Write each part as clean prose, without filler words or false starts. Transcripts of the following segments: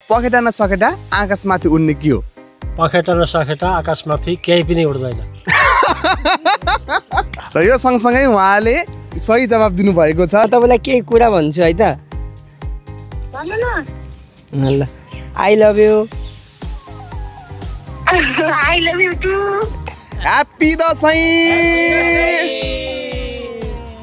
पखेटा न सखेटा आकाशमाथि उड्ने के हो? पखेटा र सखेटा आकाशमाथि केही पनि उड्दैन। र यो सँगसँगै उहाँले सही जवाब दिनुभएको छ। तपाईँलाई केही कुरा भन्छु है त। ल I love you. I love you too. Happy Dashain.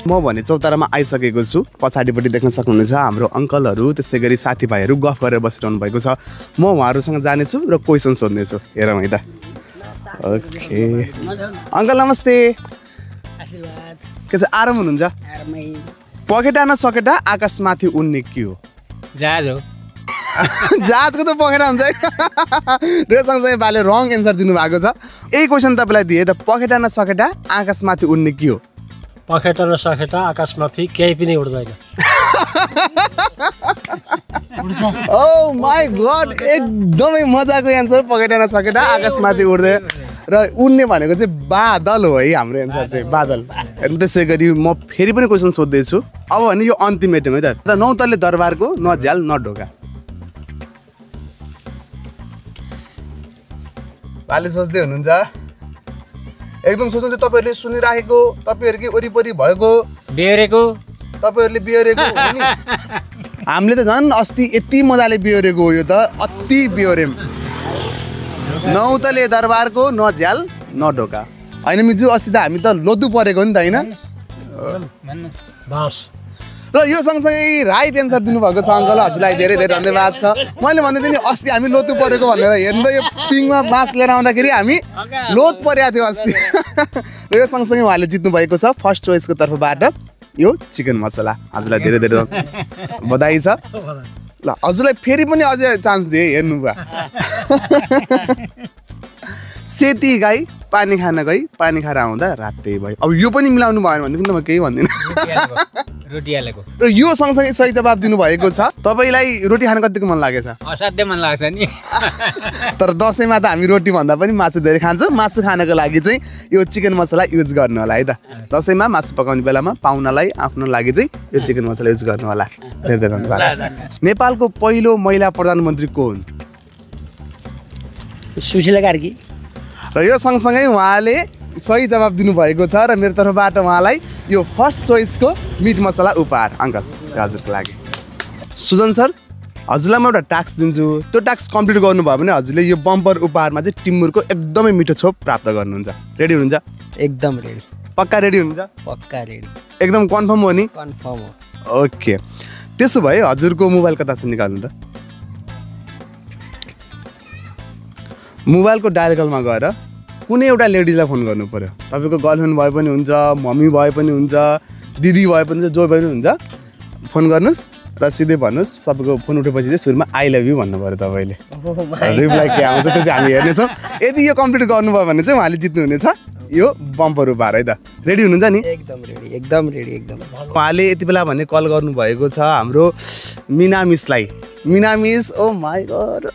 म भने चौतारामा आइसकेको छु। पछाडिपट्टि देख्न सक्नुहुनेछ हाम्रो अङ्कलहरू त्यसै गरी साथीभाइहरू गफ गरेर बसिरहनु भएको छ। म उहाँहरूसँग जानेछु र क्वेसन सोध्नेछु। हेरौँ है त। ओके अङ्कल नमस्ते। के छ आराम हुनुहुन्छ? पखेटा न सकेटा आकाशमाथि उड्ने के हो? जहाज हो। जहाजको त पखेटा हुन्छ है। र सँगसँगै बाले रङ एन्सर दिनुभएको छ। यही क्वेसन तपाईँलाई दिए त पखेटा न सकेटा आकाशमाथि उड्ने के हो? पखेटा र सखेटा आकाशमाथि केही पनि उड्दैन। ओ माय गॉड एकदमै मजाको एन्सर। पखेटा न सकेटा आकाशमाथि उड्दैन र उड्ने भनेको चाहिँ बादल हो है। हाम्रो एन्सर चाहिँ बादल। त्यसै गरी म फेरि पनि क्वेसन सोध्दैछु। अब भने यो अन्तिमेटम है त। नौतले दरबारको न झ्याल न ढोका। बाले सोच्दै हुनुहुन्छ? एकदम सोच्नु। तपाईँहरूले सुनिराखेको तपाईँहरूकै वरिपरि भएको बेहोरेको तपाईँहरूले बिहोरेको हो नि। हामीले त झन् अस्ति यति मजाले बिहोरेको हो। यो त अति बिहोर्यौँ। नौतले दरबारको न झ्याल न ढोका। होइन मिजु अस्ति त हामी त लोतु परेको नि त होइन? बाँस। र यो सँगसँगै राइट एन्सर दिनुभएको छ अङ्कल। हजुरलाई धेरै धेरै धन्यवाद छ। मैले भन्दै थिएँ नि अस्ति हामी लोतु परेको भनेर। हेर्नु त यो पिङमा बाँस लिएर आउँदाखेरि हामी लोत परेको थियो अस्ति। र यो सँगसँगै उहाँले जित्नु भएको छ फर्स्ट चोइसको तर्फबाट यो चिकन मसला। हजुरलाई धेरै धेरै बधाई छ। ल हजुरलाई फेरि पनि अझै चान्स दिएँ। हेर्नु भयो। सेती गाई पानी खान गई पानी खाएर आउँदा रातै भयो। अब यो पनि मिलाउनु भएन भनेदेखि त म केही भन्दिनँ। रोटी हालेको। र यो सँगसँगै सही जवाब दिनुभएको छ। तपाईँलाई रोटी खान कतिको मन लागेछ? असाध्यै मन लाग्छ नि। तर दसैँमा त हामी रोटी भन्दा पनि मासु धेरै खान्छौँ। मासु खानको लागि चाहिँ यो चिकन मसला युज गर्नु होला है त। दसैँमा मासु पकाउने बेलामा पाहुनालाई आफ्नो लागि चाहिँ यो चिकन मसला युज गर्नु होला। धेरै धेरै धन्यवाद। नेपालको पहिलो महिला प्रधानमन्त्री को हुन्? सुशीला कार्की। र यो सँगसँगै उहाँले सही जवाब दिनुभएको छ। र मेरो तर्फबाट उहाँलाई यो फर्स्ट चोइसको मिट मसला उपहार अङ्कल हजुरको लागि। सुजन सर हजुरलाई म एउटा टास्क दिन्छु। त्यो टास्क कम्प्लिट गर्नुभयो भने हजुरले यो बम्पर उपहारमा चाहिँ टिमुरको एकदमै मिठो छोप प्राप्त गर्नुहुन्छ। रेडी हुनुहुन्छ? एकदम रेडी। पक्का रेडी हुनुहुन्छ? पक्का रेडी। एकदम कन्फर्म हो नि? कन्फर्म हो। ओके त्यसो भए हजुरको मोबाइल कता छ निकाल्नु त। मोबाइलको डायल कलमा गएर कुनै एउटा लेडिजलाई फोन गर्नु पर्यो। तपाईँको गर्लफ्रेन्ड भए पनि हुन्छ, मम्मी भए पनि हुन्छ, दिदी भए पनि हुन्छ, जो भए पनि हुन्छ। फोन गर्नुहोस् र सिधै भन्नुहोस्। तपाईँको फोन उठेपछि चाहिँ सुरुमा आई लभ यु भन्नु पर्यो तपाईँले। रिप्लाई के आउँछ त्यो चाहिँ हामी हेर्नेछौँ। यदि यो कम्प्लिट गर्नुभयो भने चाहिँ उहाँले जित्नुहुनेछ यो बम्पर उपहार है त। रेडी हुनुहुन्छ नि? एकदम रेडी। एकदम रेडी। एकदम। उहाँले यति बेला भने कल गर्नुभएको छ हाम्रो मिना मिसलाई। मिना मिस ओ माई गॉड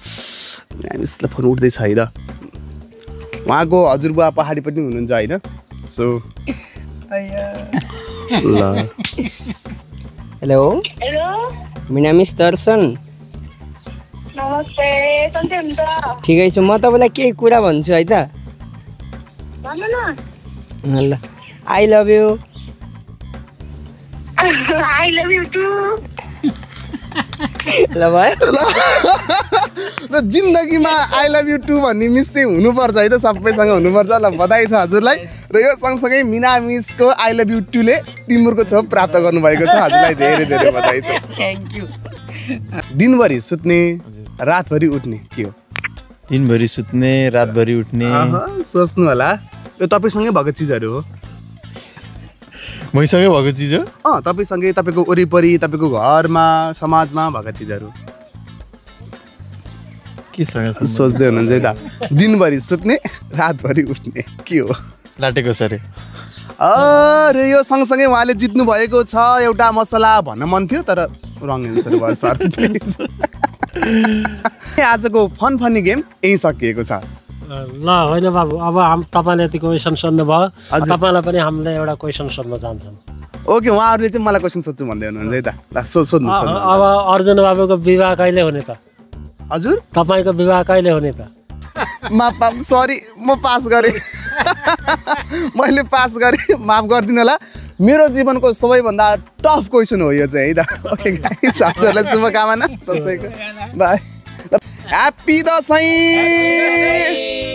मिना मिसलाई फोन उठ्दैछ है त। उहाँको हजुरबुवा पहाडीपट्टि हुनुहुन्छ होइन? सो ल हेलो हेलो मिना मिस दर्शन। नमस्ते सन्चै हुनुहुन्छ? ठिकै छु। म तपाईँलाई केही कुरा भन्छु है त। भन्नु न। ल I love you. I love you too. ल भयो। र जिन्दगीमा आई लभ यु टु भन्ने मिस चाहिँ हुनुपर्छ है त। सबैसँग हुनुपर्छ। ल बधाई छ हजुरलाई। र यो सँगसँगै मिना मिसको आई लभ यु टुले टिमुरको छोप प्राप्त गर्नुभएको छ। हजुरलाई धेरै धेरै बधाई छ। Thank you. दिनभरि सुत्ने रातभरि उठ्ने के हो? दिनभरि सुत्ने रातभरि उठ्ने। सोच्नु होला। यो तपाईँसँगै भएको चिजहरू हो। मैसँगै भएको चिज हो? तपाईँसँगै तपाईँको वरिपरि तपाईँको घरमा समाजमा भएको चिजहरू केसँग सोच्दै हुनुहुन्छ है त? दिनभरि सुत्ने रातभरि उठ्ने के हो? लाटेको सरे। अरे यो सँगसँगै उहाँले जित्नु भएको छ एउटा मसला भन्न मन थियो तर रङ एन्सर भयो सर प्लिज। आजको फन फनी गेम यही सकिएको छ। ल होइन बाबु अब तपाईँले यति क्वेसन सोध्नु भयो। तपाईँलाई पनि हामीले एउटा क्वेसन सोध्न चाहन्छौँ। ओके उहाँहरूले चाहिँ मलाई क्वेसन सोध्छु भन्दै हुनुहुन्छ है त। ल सोध्नु। अब अर्जुन बाबुको विवाह कहिले हुने त? हजुर तपाईँको विवाह कहिले हुने त सरी म पास गरेँ मैले पास गरेँ माफ गरिदिनु होला मेरो जीवनको सबैभन्दा टफ क्वेसन हो यो चाहिँ है त ओके गाइस हजुरलाई शुभकामना दसैँको बाई ह्याप्पी दसैँ